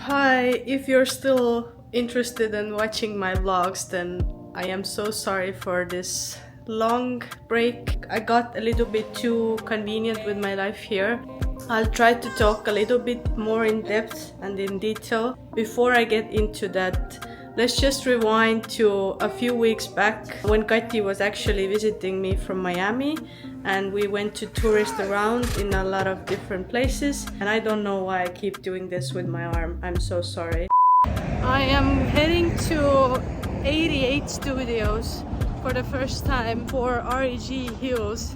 Hi, if you're still interested in watching my vlogs, then I am so sorry for this long break. I got a little bit too convenient with my life here. I'll try to talk a little bit more in depth and in detail. Before I get into that, let's just rewind to a few weeks back when Kati was actually visiting me from Miami, and we went to tourist around in a lot of different places. And I don't know why I keep doing this with my arm. I'm so sorry. I am heading to 88 Studios for the first time for REG Hills,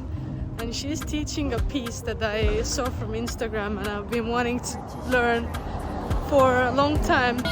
and she's teaching a piece that I saw from Instagram and I've been wanting to learn for a long time.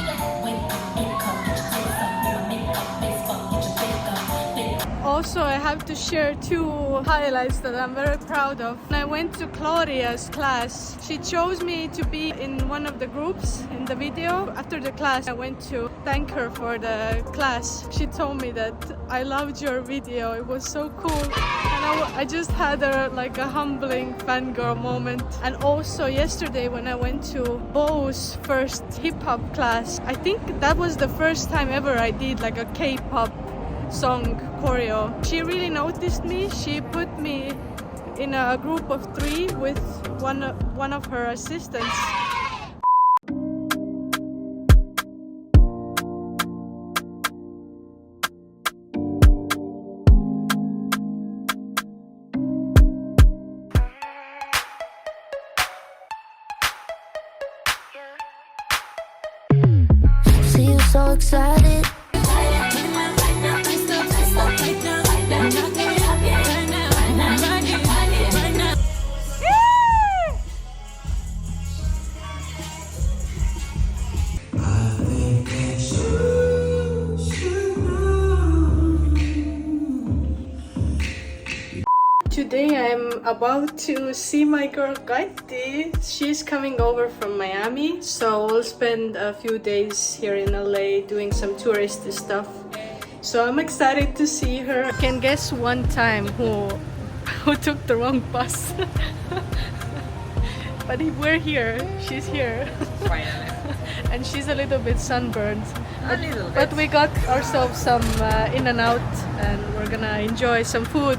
Also, I have to share two highlights that I'm very proud of. When I went to Claudia's class, she chose me to be in one of the groups in the video. After the class, I went to thank her for the class. She told me that I loved your video, it was so cool. And I just had a humbling fangirl moment. And also yesterday when I went to Bo's first hip-hop class, I think that was the first time ever I did like a K-pop song choreo. She really noticed me. She put me in a group of 3 with one of her assistants. See you so excited. Today I'm about to see my girl Kreete. She's coming over from Miami, so we'll spend a few days here in LA doing some touristy stuff. So I'm excited to see her. I can guess one time who took the wrong bus. But we're here. She's here. Finally. And she's a little bit sunburned. A little bit. But we got ourselves some in and out, and we're gonna enjoy some food.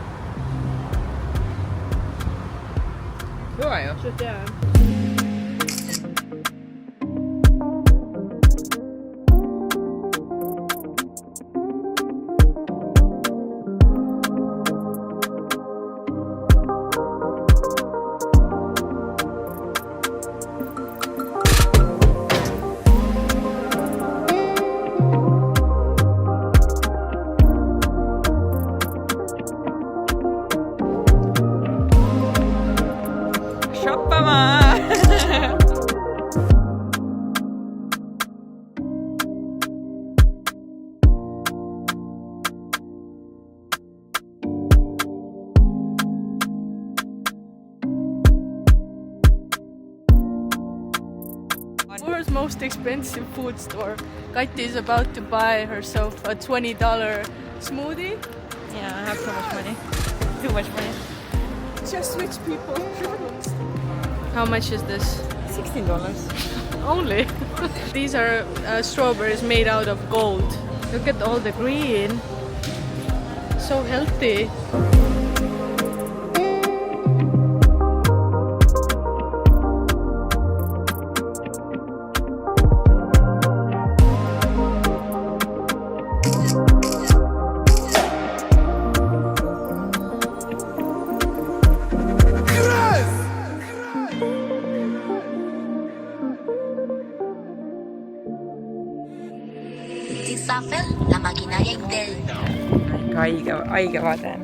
Hyvä jo. So, yeah. Shoppamaan! World's most expensive food store. Kati is about to buy herself a $20 smoothie. Yeah, I have so much money. Too much money. Just rich people. How much is this? $16. Only. These are strawberries made out of gold. Look at all the green. So healthy. Titsafel, la maquinaria interna. Aika vaten.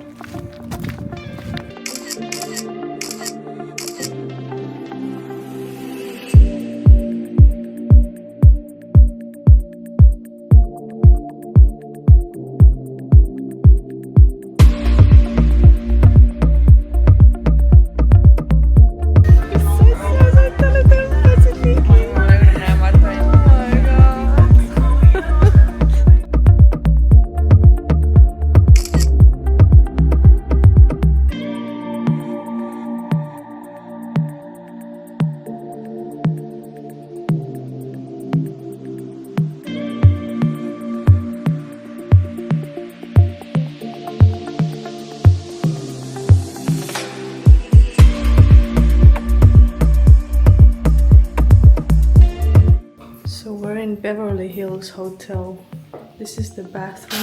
in Beverly Hills Hotel. This is the bathroom.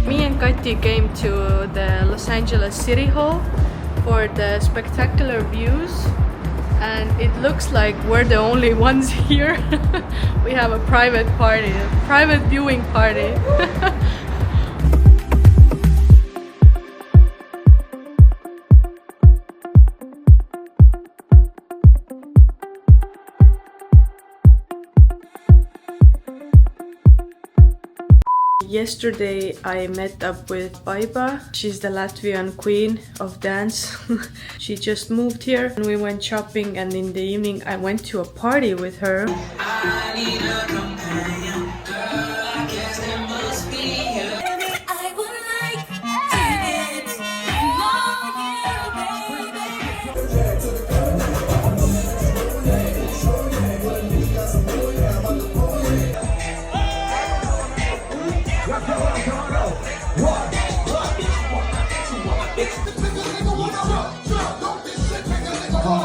Me and Kreete came to the Los Angeles City Hall for the spectacular views, and it looks like we're the only ones here. We have a private party, a private viewing party. Yesterday I met up with Baiba. She's the Latvian queen of dance. She just moved here and we went shopping, and in the evening I went to a party with her. I need a companion, girl, I guess there must be you. I would like it.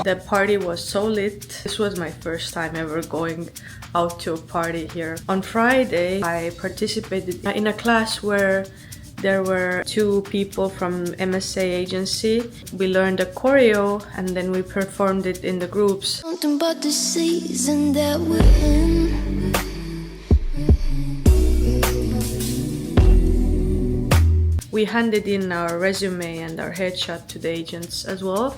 The party was so lit. This was my first time ever going out to a party here. On Friday, I participated in a class where there were 2 people from MSA agency. We learned a choreo and then we performed it in the groups. Something about the season that we're in. We handed in our resume and our headshot to the agents as well.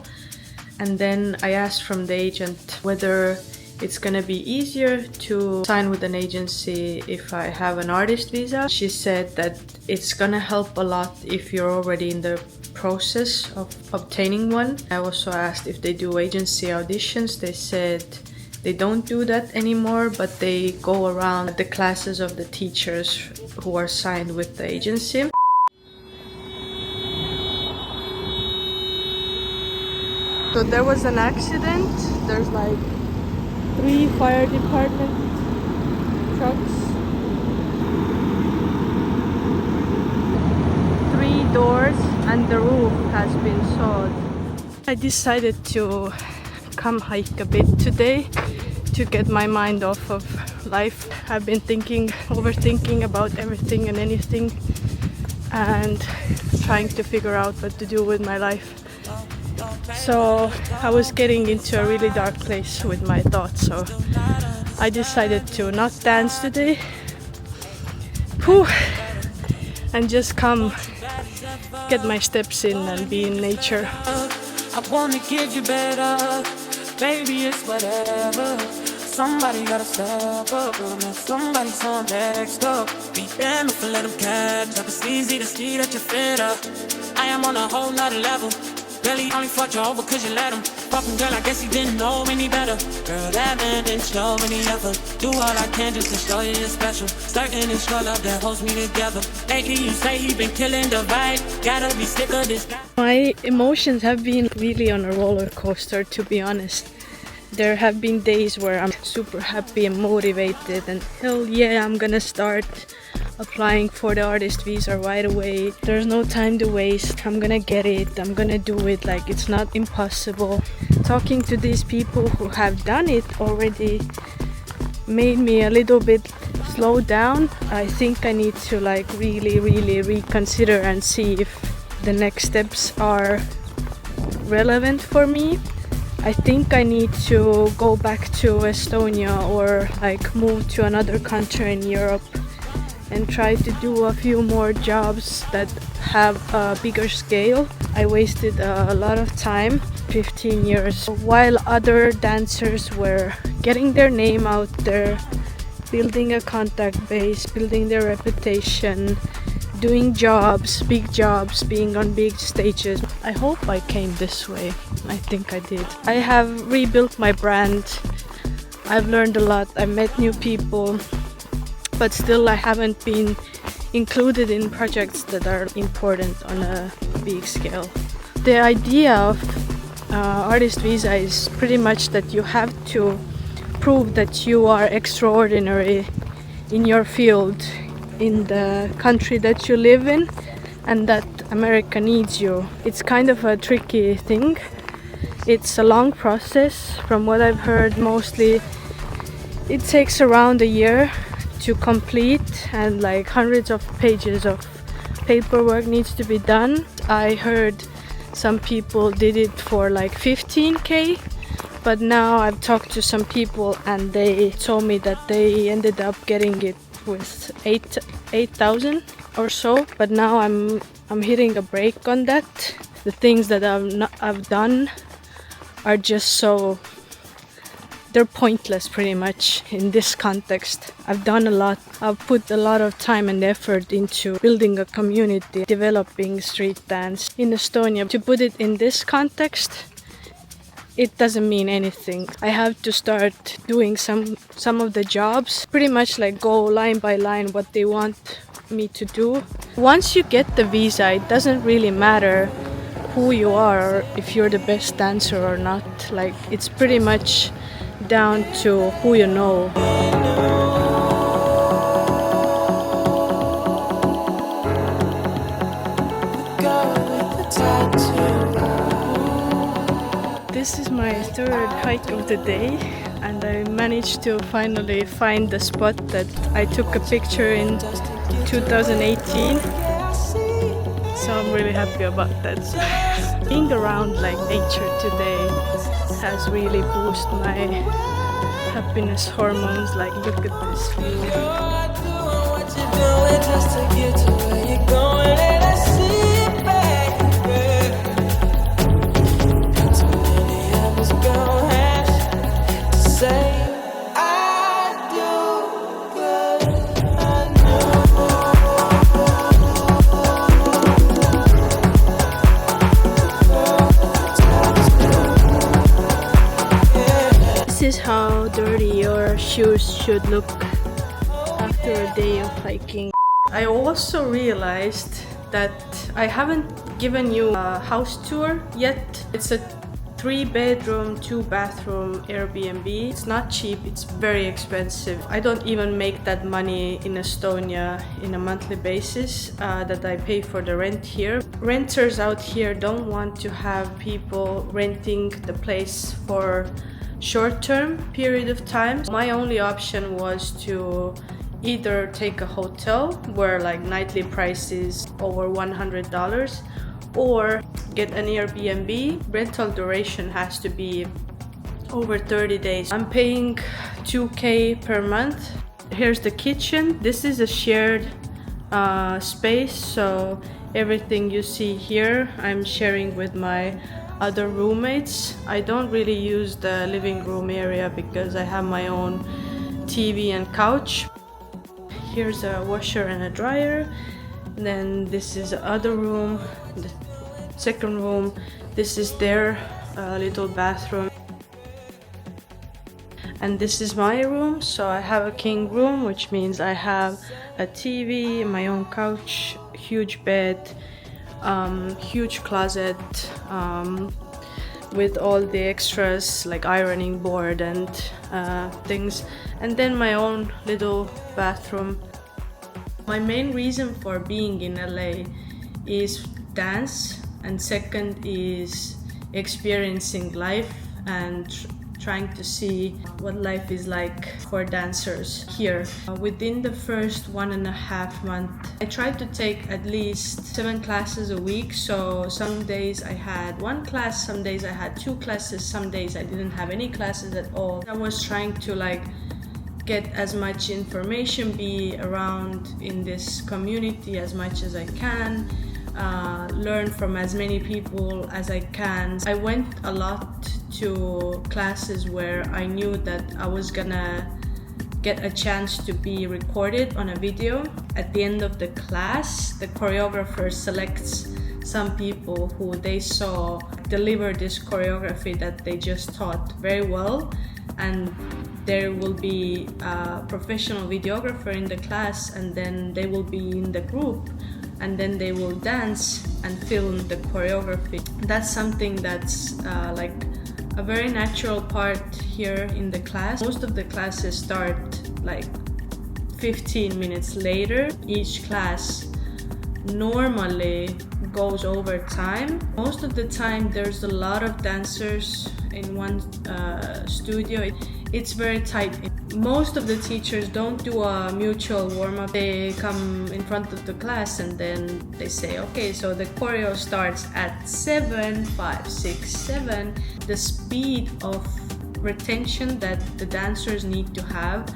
And then I asked from the agent whether it's gonna be easier to sign with an agency if I have an artist visa. She said that it's gonna help a lot if you're already in the process of obtaining one. I also asked if they do agency auditions. They said they don't do that anymore, but they go around the classes of the teachers who are signed with the agency. So there was an accident. There's like 3 fire department trucks. 3 doors and the roof has been sawed. I decided to come hike a bit today to get my mind off of life. I've been overthinking about everything and anything and trying to figure out what to do with my life. So I was getting into a really dark place with my thoughts, so I decided to not dance today. Whew. And just come get my steps in and be in nature. I wanna give you better, baby, it's whatever. Somebody gotta step up, somebody's on next up. Be damned if I let them catch up. It's easy to see that you're fed up. I am on a whole nother level. Really only fucked you over cause you let him. Fucking girl, I guess he didn't know any better. Girl, that man didn't show any effort. Do all I can just to show you you're special. Certain it's your love that holds me together. Lately you say he been killing the vibe. Gotta be sick of this guy. My emotions have been really on a roller coaster, to be honest. There have been days where I'm super happy and motivated and hell yeah, I'm gonna start applying for the artist visa right away. There's no time to waste. I'm gonna get it. I'm gonna do it. Like, it's not impossible. Talking to these people who have done it already made me a little bit slow down. I think I need to like really reconsider and see if the next steps are relevant for me. I think I need to go back to Estonia or like move to another country in Europe and try to do a few more jobs that have a bigger scale. I wasted a lot of time, 15 years, while other dancers were getting their name out there, building a contact base, building their reputation, doing jobs, big jobs, being on big stages. I hope I came this way. I think I did. I have rebuilt my brand. I've learned a lot. I met new people, but still I haven't been included in projects that are important on a big scale. The idea of artist visa is pretty much that you have to prove that you are extraordinary in your field, in the country that you live in, and that America needs you. It's kind of a tricky thing. It's a long process. From what I've heard, mostly it takes around a year to complete, and like hundreds of pages of paperwork needs to be done. I heard some people did it for like 15K, but now I've talked to some people and they told me that they ended up getting it with 8,000 or so. But now I'm hitting a break on that. The things that I've done are just so, they're pointless pretty much in this context. I've done a lot. I've put a lot of time and effort into building a community, developing street dance in Estonia. To put it in this context, it doesn't mean anything. I have to start doing some of the jobs, pretty much like go line by line what they want me to do. Once you get the visa, it doesn't really matter who you are or if you're the best dancer or not. Like, it's pretty much down to who you know. This is my third hike of the day, and I managed to finally find the spot that I took a picture in 2018. So I'm really happy about that. Being around like nature today has really boosted my happiness hormones. Like, look at this view. This is how dirty your shoes should look after a day of hiking. I also realized that I haven't given you a house tour yet. It's a 3-bedroom, 2-bathroom Airbnb. It's not cheap, it's very expensive. I don't even make that money in Estonia in a monthly basis that I pay for the rent here. Renters out here don't want to have people renting the place for short-term period of time. My only option was to either take a hotel where like nightly price is over $100, or get an Airbnb. Rental duration has to be over 30 days. I'm paying 2K per month. Here's the kitchen. This is a shared space, so everything you see here I'm sharing with my other roommates. I don't really use the living room area because I have my own TV and couch. Here's a washer and a dryer. Then this is the other room, the second room. This is their little bathroom. And this is my room. So I have a king room, which means I have a TV, my own couch, huge bed, huge closet with all the extras like ironing board and things, and then my own little bathroom. My main reason for being in LA is dance, and second is experiencing life and trying to see what life is like for dancers here. Within the first 1.5 months, I tried to take at least 7 classes a week. So some days I had 1 class, some days I had 2 classes, some days I didn't have any classes at all. I was trying to like get as much information, be around in this community as much as I can, learn from as many people as I can. I went a lot to classes where I knew that I was gonna get a chance to be recorded on a video. At the end of the class, the choreographer selects some people who they saw deliver this choreography that they just taught very well, and there will be a professional videographer in the class, and then they will be in the group, and then they will dance and film the choreography. That's something that's like a very natural part here in the class. Most of the classes start like 15 minutes later. Each class normally goes over time. Most of the time there's a lot of dancers in one studio. It's very tight. Most of the teachers don't do a mutual warm-up. They come in front of the class and then they say, okay, so the choreo starts at 7, 5, 6, 7. The speed of retention that the dancers need to have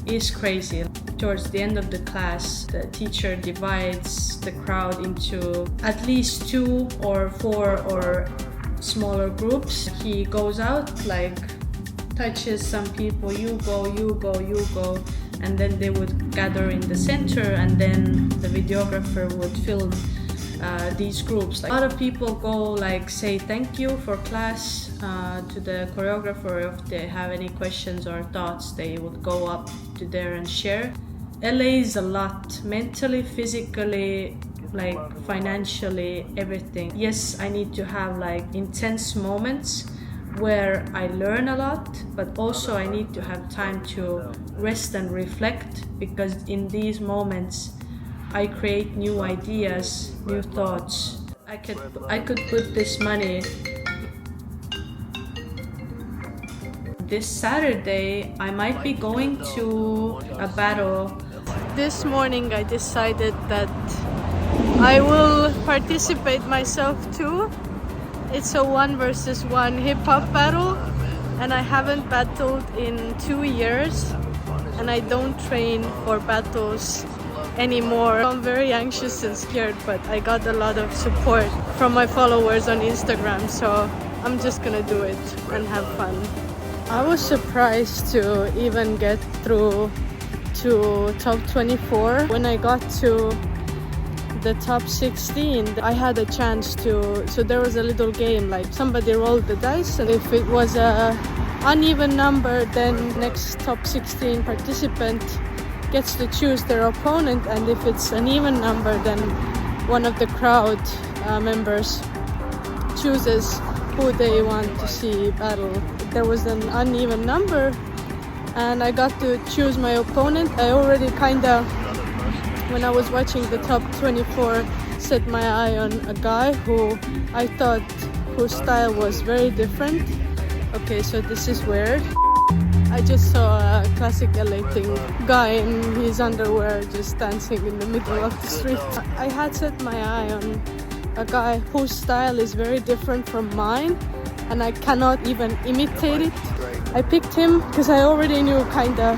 is crazy. Towards the end of the class, the teacher divides the crowd into at least 2 or 4 or smaller groups. He goes out, like touches some people, you go, you go, you go, and then they would gather in the center, and then the videographer would film these groups. Like, a lot of people go like say thank you for class to the choreographer. If they have any questions or thoughts, they would go up to there and share. LA is a lot, mentally, physically, like financially, everything. Yes, I need to have like intense moments where I learn a lot, but also I need to have time to rest and reflect, because in these moments I create new ideas, new thoughts. I could put this money. This Saturday I might be going to a battle. This morning I decided that I will participate myself too. It's a 1 versus 1 hip-hop battle, and I haven't battled in 2 years, and I don't train for battles anymore. I'm very anxious and scared, but I got a lot of support from my followers on Instagram, so I'm just gonna do it and have fun. I was surprised to even get through to top 24. When I got to the top 16, I had a chance to, so there was a little game, like somebody rolled the dice, and if it was a uneven number, then next top 16 participant gets to choose their opponent, and if it's an even number, then one of the crowd members chooses who they want to see battle. There was an uneven number and I got to choose my opponent. I already kinda, when I was watching the top 24, set my eye on a guy who I thought whose style was very different. Okay, so this is weird. I just saw a classic LA thing, guy in his underwear just dancing in the middle of the street. I had set my eye on a guy whose style is very different from mine, and I cannot even imitate it. I picked him because I already knew kinda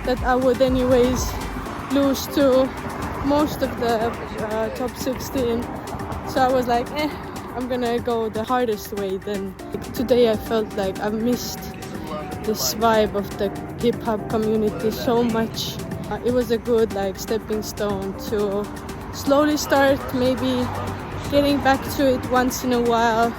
that I would anyways lose to most of the top 16. So I was like, I'm gonna go the hardest way then. Today I felt like I missed this vibe of the hip-hop community so much. It was a good like stepping stone to slowly start maybe getting back to it once in a while.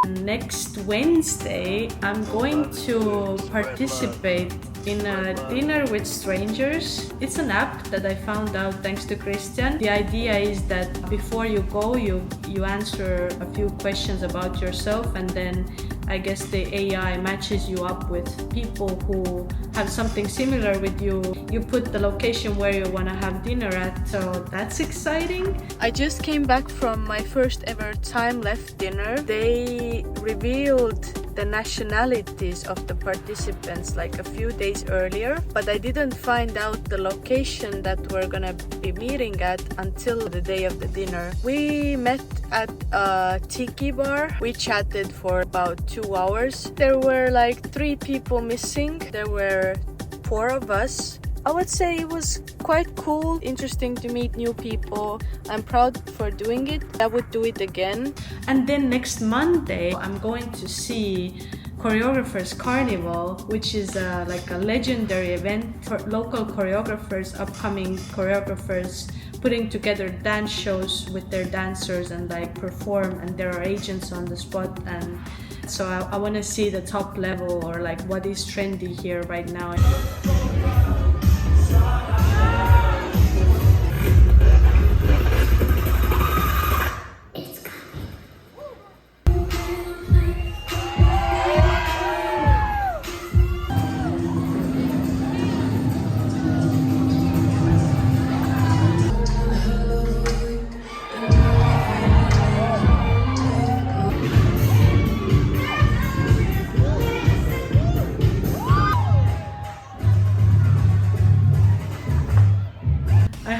Next Wednesday, I'm going to participate in a dinner with strangers. It's an app that I found out thanks to Christian. The idea is that before you go, you answer a few questions about yourself, and then I guess the AI matches you up with people who have something similar with you. You put the location where you want to have dinner at, so that's exciting. I just came back from my first ever time left dinner. They revealed the nationalities of the participants like a few days earlier, but I didn't find out the location that we're gonna be meeting at until the day of the dinner. We met at a tiki bar. We chatted for about 2 hours. There were like 3 people missing. There were 4 of us. I would say it was quite cool, interesting to meet new people. I'm proud for doing it. I would do it again. And then next Monday, I'm going to see Choreographers Carnival, which is like a legendary event for local choreographers, upcoming choreographers putting together dance shows with their dancers and like perform, and there are agents on the spot, and so I want to see the top level or like what is trendy here right now.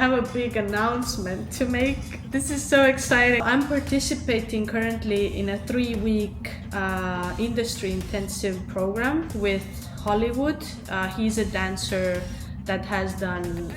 have a big announcement to make. This is so exciting. I'm participating currently in a 3-week industry intensive program with Hollywood. He's a dancer that has done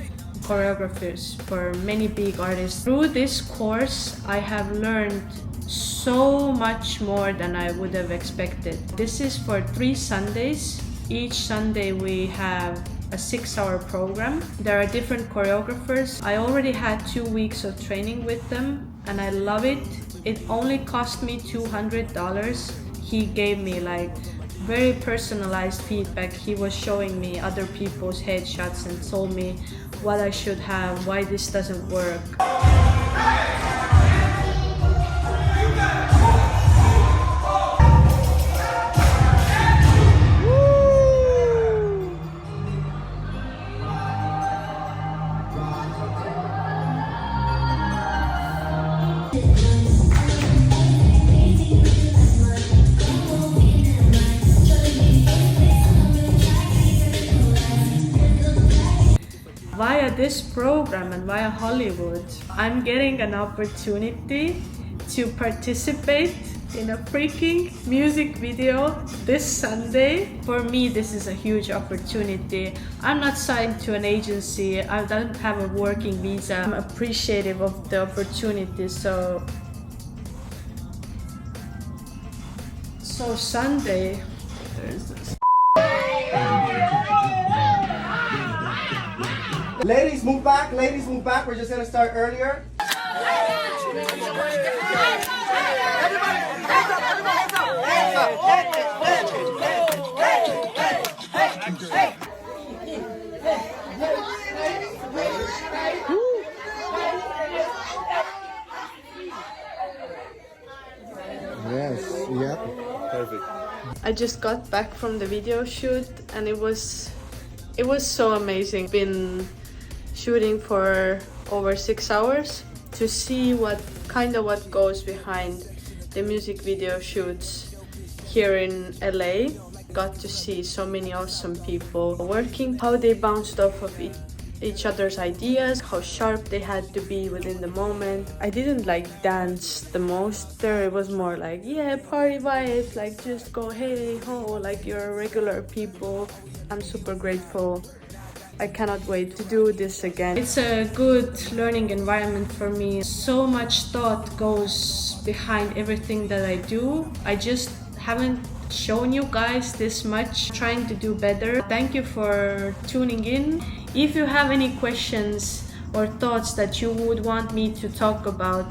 choreographers for many big artists. Through this course, I have learned so much more than I would have expected. This is for 3 Sundays. Each Sunday we have a 6-hour program. There are different choreographers. I already had 2 weeks of training with them and I love it. It only cost me $200. He gave me like very personalized feedback. He was showing me other people's headshots and told me what I should have, why this doesn't work. Via this program and via Hollywood, I'm getting an opportunity to participate in a freaking music video this Sunday. For me, this is a huge opportunity. I'm not signed to an agency. I don't have a working visa. I'm appreciative of the opportunity. So Sunday, there's this. Ladies, move back. Ladies, move back. We're just gonna start earlier. Yes, yep. Perfect. I just got back from the video shoot and it was so amazing. Been shooting for over 6 hours to see what goes behind the music video shoots here in LA. Got to see so many awesome people working, how they bounced off of each other's ideas, how sharp they had to be within the moment. I didn't like dance the most there. It was more like, yeah, party vibes, like just go hey ho, like you're regular people. I'm super grateful. I cannot wait to do this again. It's a good learning environment for me. So much thought goes behind everything that I do. I just haven't shown you guys this much. Trying to do better. Thank you for tuning in. If you have any questions or thoughts that you would want me to talk about,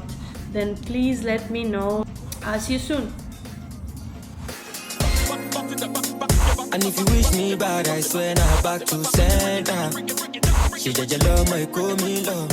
then please let me know. I'll see you soon. And if you wish me bad, I swear now back to center. She just love my call me love.